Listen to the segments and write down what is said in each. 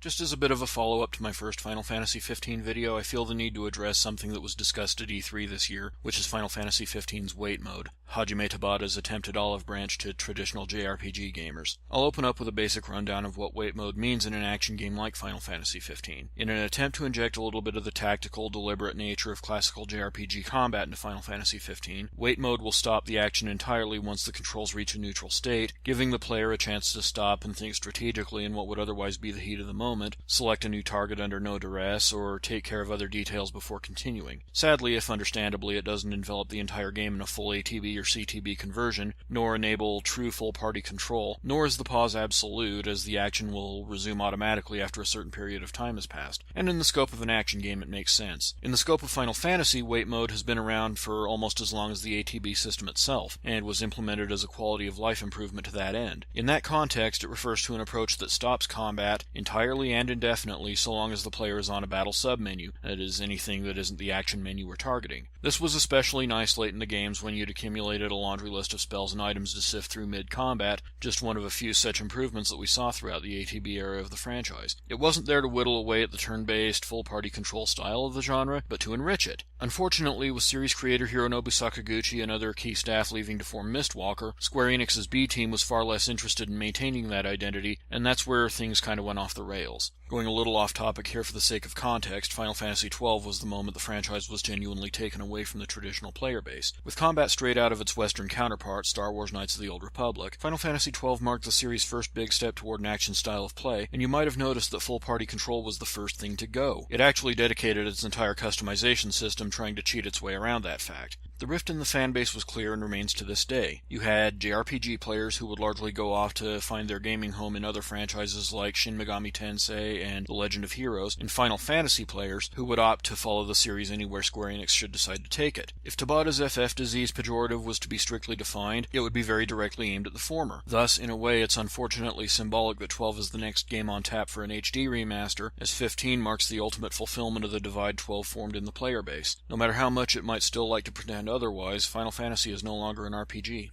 Just as a bit of a follow-up to my first Final Fantasy XV video, I feel the need to address something that was discussed at E3 this year, which is Final Fantasy XV's Wait Mode, Hajime Tabata's attempted olive branch to traditional JRPG gamers. I'll open up with a basic rundown of what Wait Mode means in an action game like Final Fantasy XV. In an attempt to inject a little bit of the tactical, deliberate nature of classical JRPG combat into Final Fantasy XV, Wait Mode will stop the action entirely once the controls reach a neutral state, giving the player a chance to stop and think strategically in what would otherwise be the heat of the moment, select a new target under no duress, or take care of other details before continuing. Sadly, if understandably, it doesn't envelop the entire game in a full ATB or CTB conversion, nor enable true full-party control, nor is the pause absolute, as the action will resume automatically after a certain period of time has passed. And in the scope of an action game, it makes sense. In the scope of Final Fantasy, Wait Mode has been around for almost as long as the ATB system itself, and was implemented as a quality-of-life improvement to that end. In that context, it refers to an approach that stops combat entirely and indefinitely so long as the player is on a battle submenu, that is, anything that isn't the action menu we're targeting. This was especially nice late in the games when you'd accumulated a laundry list of spells and items to sift through mid-combat, just one of a few such improvements that we saw throughout the ATB era of the franchise. It wasn't there to whittle away at the turn-based, full-party control style of the genre, but to enrich it. Unfortunately, with series creator Hironobu Sakaguchi and other key staff leaving to form Mistwalker, Square Enix's B team was far less interested in maintaining that identity, and that's where things kind of went off the rails. Going a little off topic here for the sake of context, Final Fantasy XII was the moment the franchise was genuinely taken away from the traditional player base. With combat straight out of its Western counterpart, Star Wars Knights of the Old Republic, Final Fantasy XII marked the series' first big step toward an action style of play, and you might have noticed that full party control was the first thing to go. It actually dedicated its entire customization system trying to cheat its way around that fact. The rift in the fanbase was clear and remains to this day. You had JRPG players who would largely go off to find their gaming home in other franchises like Shin Megami Tensei and The Legend of Heroes, and Final Fantasy players who would opt to follow the series anywhere Square Enix should decide to take it. If Tabata's FF disease pejorative was to be strictly defined, it would be very directly aimed at the former. Thus, in a way, it's unfortunately symbolic that 12 is the next game on tap for an HD remaster, as 15 marks the ultimate fulfillment of the divide 12 formed in the player base. No matter how much it might still like to pretend otherwise, Final Fantasy is no longer an RPG.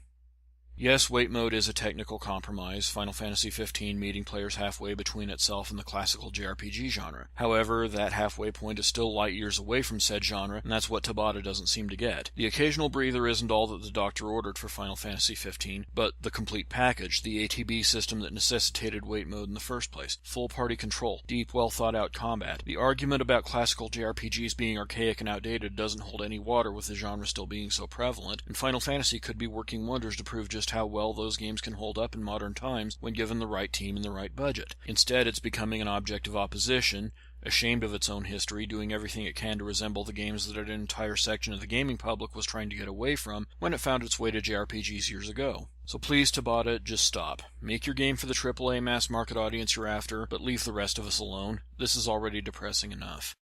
Yes, Wait Mode is a technical compromise, Final Fantasy XV meeting players halfway between itself and the classical JRPG genre. However, that halfway point is still light years away from said genre, and that's what Tabata doesn't seem to get. The occasional breather isn't all that the doctor ordered for Final Fantasy XV, but the complete package, the ATB system that necessitated Wait Mode in the first place, full party control, deep, well-thought-out combat. The argument about classical JRPGs being archaic and outdated doesn't hold any water with the genre still being so prevalent, and Final Fantasy could be working wonders to prove just how well those games can hold up in modern times when given the right team and the right budget. Instead, it's becoming an object of opposition, ashamed of its own history, doing everything it can to resemble the games that an entire section of the gaming public was trying to get away from when it found its way to JRPGs years ago. So please, Tabata, just stop. Make your game for the AAA mass market audience you're after, but leave the rest of us alone. This is already depressing enough.